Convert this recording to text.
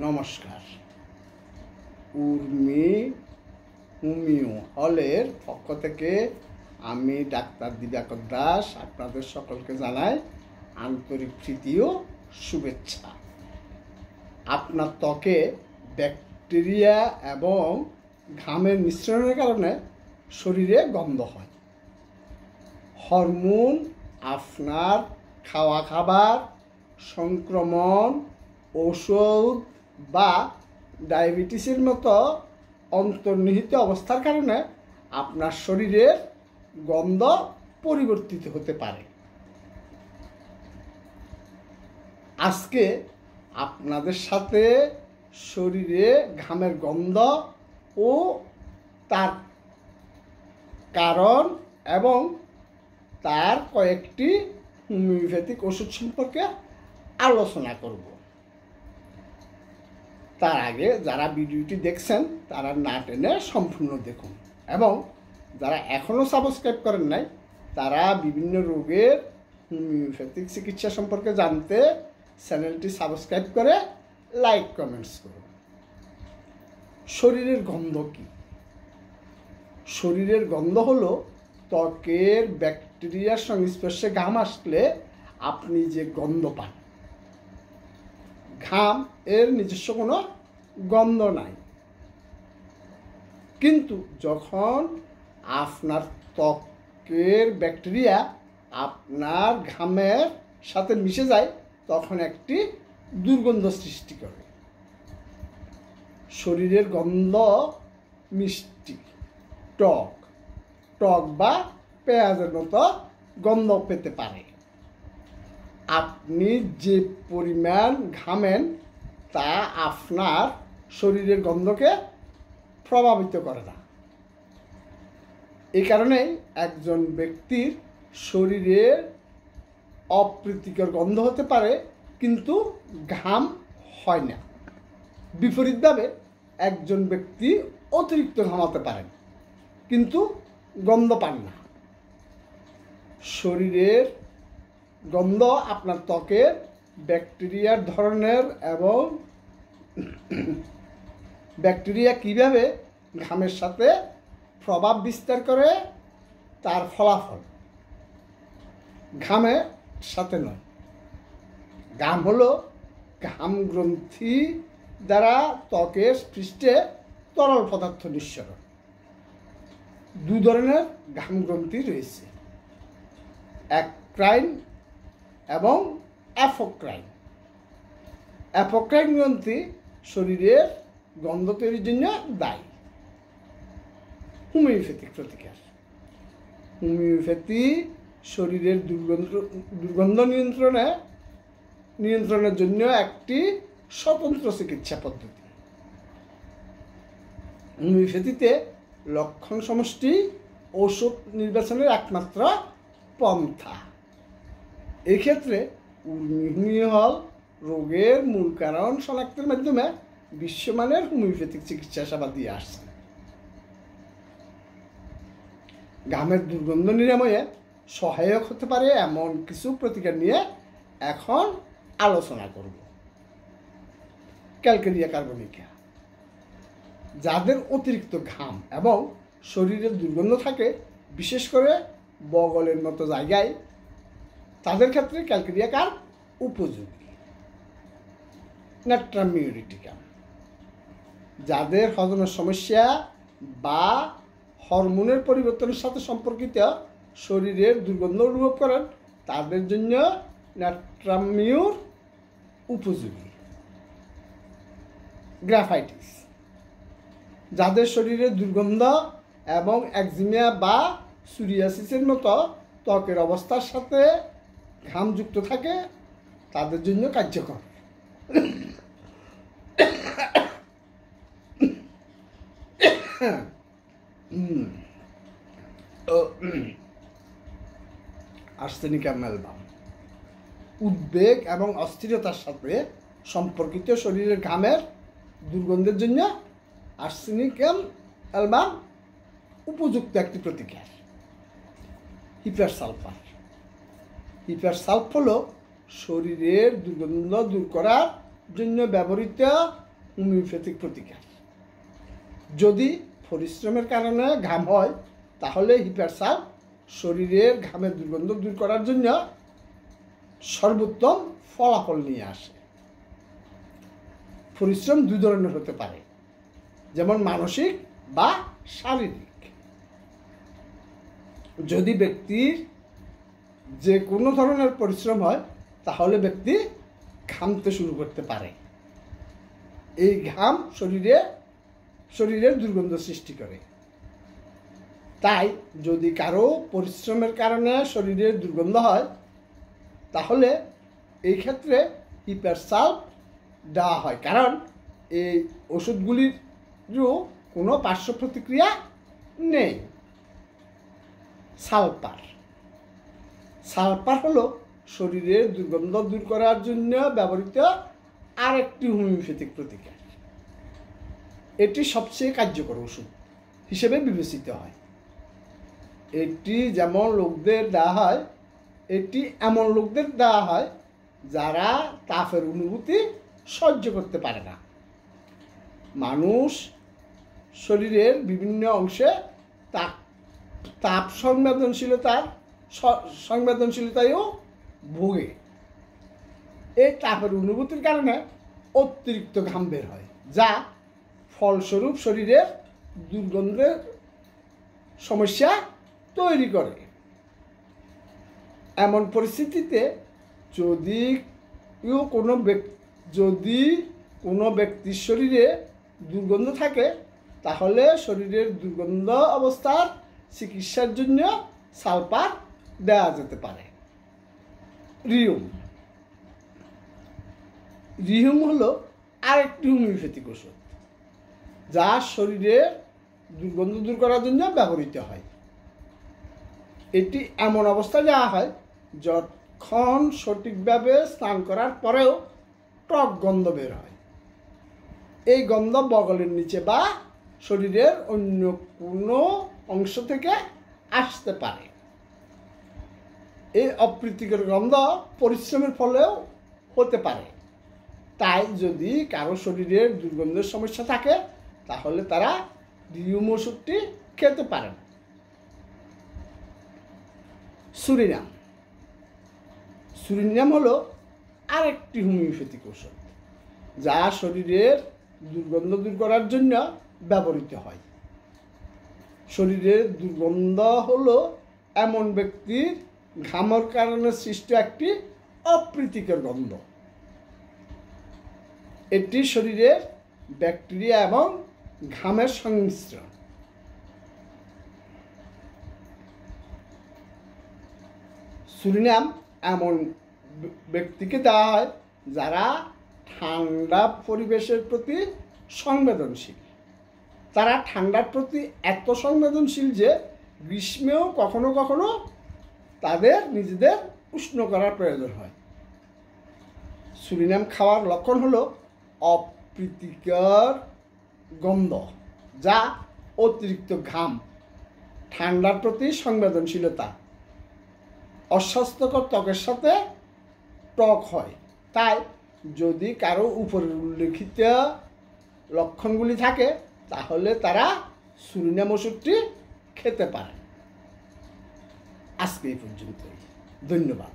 নমস্কার। উর্মি হোমিও হলের পক্ষ থেকে আমি ডাক্তার দিবাকর দাস আপনাদের সকলকে জানাই আন্তরিক প্রীতি ও শুভেচ্ছা। আপনার ত্বকে ব্যাকটেরিয়া এবং ঘামের মিশ্রণের কারণে শরীরে গন্ধ হয়। হরমোন, আপনার খাওয়া খাবার, সংক্রমণ, ওষুধ বা ডায়াবেটিসের মতো অন্তর্নিহিত অবস্থার কারণে আপনার শরীরের গন্ধ পরিবর্তিত হতে পারে। আজকে আপনাদের সাথে শরীরে ঘামের গন্ধ ও তার কারণ এবং তার কয়েকটি হোমিওপ্যাথিক ওষুধ সম্পর্কে আলোচনা করব। তার আগে যারা ভিডিওটি দেখছেন তারা না টেনে সম্পূর্ণ দেখুন, এবং যারা এখনও সাবস্ক্রাইব করেন নাই তারা বিভিন্ন রোগের হোমিওপ্যাথিক চিকিৎসা সম্পর্কে জানতে চ্যানেলটি সাবস্ক্রাইব করে লাইক কমেন্টস করুন। শরীরের গন্ধ কী? শরীরের গন্ধ হলো ত্বকের ব্যাকটেরিয়ার সংস্পর্শে ঘাম আসলে আপনি যে গন্ধ পান। ঘাম এর নিজস্ব কোনো গন্ধ নাই, কিন্তু যখন আপনার ত্বকের ব্যাকটেরিয়া আপনার ঘামের সাথে মিশে যায় তখন একটি দুর্গন্ধ সৃষ্টি করে। শরীরের গন্ধ মিষ্টি, টক টক বা পেঁয়াজের মতো গন্ধ পেতে পারে। আপনি যে পরিমাণ ঘামেন তা আপনার শরীরের গন্ধকে প্রভাবিত করে না। এই কারণেই একজন ব্যক্তির শরীরের অপ্রীতিকর গন্ধ হতে পারে কিন্তু ঘাম হয় না। বিপরীতভাবে একজন ব্যক্তি অতিরিক্ত ঘামাতে পারেন কিন্তু গন্ধ পান না। শরীরের গন্ধ আপনার ত্বকের ব্যাকটেরিয়ার ধরনের এবং ব্যাকটেরিয়া কীভাবে ঘামের সাথে প্রভাব বিস্তার করে তার ফলাফল। ঘামের সাথে নয়। ঘাম হলো ঘাম গ্রন্থি দ্বারা ত্বকের পৃষ্ঠে তরল পদার্থ নিঃসরণ। দু ধরনের ঘাম গ্রন্থি রয়েছে, অ্যাক্রাইন এবং অ্যাপোক্রাইন। অ্যাপোক্রাইন গ্রন্থি শরীরের গন্ধ তৈরির জন্য দায়ী। হোমিওপ্যাথিক প্রতিকার। হোমিওপ্যাথি শরীরের দুর্গন্ধ নিয়ন্ত্রণের জন্য একটি স্বতন্ত্র চিকিৎসা পদ্ধতি। হোমিওপ্যাথিতে লক্ষণ সমষ্টি ওষুধ নির্বাচনের একমাত্র পন্থা। এক্ষেত্রে হোমিও হল রোগের মূল কারণ শনাক্তের মাধ্যমে বিশ্বমানের হোমিওপ্যাথিক চিকিৎসা সেবা দিয়ে আসছে। ঘামের দুর্গন্ধ নিরাময়ে সহায়ক হতে পারে এমন কিছু প্রতিকার নিয়ে এখন আলোচনা করব। Calcarea carbonica. যাদের অতিরিক্ত ঘাম এবং শরীরের দুর্গন্ধ থাকে, বিশেষ করে বগলের মতো জায়গায়, তাদের ক্ষেত্রে ক্যালকেরিয়া কার্ব উপযোগী। ন্যাট্রাম মিউরিটিকাম। যাদের হজমের সমস্যা বা হরমোনের পরিবর্তনের সাথে সম্পর্কিত শরীরের দুর্গন্ধ অনুভব করেন তাদের জন্য ন্যাট্রাম মিউর উপযোগী। গ্রাফাইটিস। যাদের শরীরে দুর্গন্ধ এবং একজিমিয়া বা সোরিয়াসিসের মতো ত্বকের অবস্থার সাথে ঘাম যুক্ত থাকে তাদের জন্য কার্যকর। আর্সেনিকাম ম্যালবাম। উদ্বেগ এবং অস্থিরতার সাথে সম্পর্কিত শরীরের ঘামের দুর্গন্ধের জন্য আর্সেনিকাম অ্যালবাম উপযুক্ত একটি প্রতিকার। হিপারসালফার। হিপারসালফ হল শরীরের দুর্গন্ধ দূর করার জন্য ব্যবহৃত হোমিওপ্যাথিক প্রতিকার। যদি পরিশ্রমের কারণে ঘাম হয় তাহলে হিপারসাল্ফ শরীরের ঘামের দুর্গন্ধ দূর করার জন্য সর্বোত্তম ফলাফল নিয়ে আসে। পরিশ্রম দুই ধরনের হতে পারে, যেমন মানসিক বা শারীরিক। যদি ব্যক্তির যে কোনো ধরনের পরিশ্রম হয় তাহলে ব্যক্তি ঘামতে শুরু করতে পারে। এই ঘাম শরীরের দুর্গন্ধ সৃষ্টি করে। তাই যদি কারো পরিশ্রমের কারণে শরীরের দুর্গন্ধ হয় তাহলে এই ক্ষেত্রে হিপারসাল্ফ দেওয়া হয়, কারণ এই ওষুধগুলিরও কোনো পার্শ্ব প্রতিক্রিয়া নেই। সালফার হলো শরীরের দুর্গন্ধ দূর করার জন্য ব্যবহৃত আরেকটি হোমিওপ্যাথিক প্রতিকার। এটি সবচেয়ে কার্যকর ওষুধ হিসেবে বিবেচিত হয়। এটি যেমন লোকদের দেওয়া হয়, এটি এমন লোকদের দেওয়া হয় যারা তাপের অনুভূতি সহ্য করতে পারে না। মানুষ শরীরের বিভিন্ন অংশে তাপ সংবেদনশীলতায়ও ভোগে। এই তাপের অনুভূতির কারণে অতিরিক্ত ঘাম বের হয়, যা ফলস্বরূপ শরীরের দুর্গন্ধের সমস্যা তৈরি করে। এমন পরিস্থিতিতে যদি কোনো ব্যক্তির শরীরে দুর্গন্ধ থাকে তাহলে শরীরের দুর্গন্ধ অবস্থার চিকিৎসার জন্য সালফার দেওয়া যেতে পারে। রিহুম হলো আরেকটি হোমিওপ্যাথিক ওষুধ যা শরীরের দুর্গন্ধ দূর করার জন্য ব্যবহৃত হয়। এটি এমন অবস্থায় দেওয়া হয় যখন সঠিকভাবে স্নান করার পরেও টক গন্ধ বের হয়। এই গন্ধ বগলের নিচে বা শরীরের অন্য কোনো অংশ থেকে আসতে পারে। এই অপ্রীতিকর গন্ধ পরিশ্রমের ফলেও হতে পারে। তাই যদি কারো শরীরের দুর্গন্ধের সমস্যা থাকে তাহলে তারা রিহুম ওষুধটি খেতে পারেন। সুরিনাম হলো আরেকটি হোমিওপ্যাথিক ওষুধ যা শরীরের দুর্গন্ধ দূর করার জন্য ব্যবহৃত হয়। শরীরের দুর্গন্ধ হলো এমন ব্যক্তির ঘামের কারণে সৃষ্ট একটি অপ্রীতিকর গন্ধ। এটি শরীরের ব্যাকটেরিয়া এবং ঘামের সংমিশ্রণ। সুরিনাম এমন ব্যক্তিকে দেওয়া হয় যারা ঠান্ডা পরিবেশের প্রতি সংবেদনশীল। তারা ঠান্ডার প্রতি এত সংবেদনশীল যে গ্রীষ্মেও কখনো কখনো তাদের নিজেদের উষ্ণ করার প্রয়োজন হয়। সুরিনাম খাওয়ার লক্ষণ হলো অপ্রীতিকর গন্ধ, যা অতিরিক্ত ঘাম, ঠান্ডার প্রতি সংবেদনশীলতা, অস্বাস্থ্যকর ত্বকের সাথে টক হয়। তাই যদি কারো উপরের উল্লেখিত লক্ষণগুলি থাকে তাহলে তারা সুরিনাম ওষুধটি খেতে পারে। আজকে এই পর্যন্তই। ধন্যবাদ।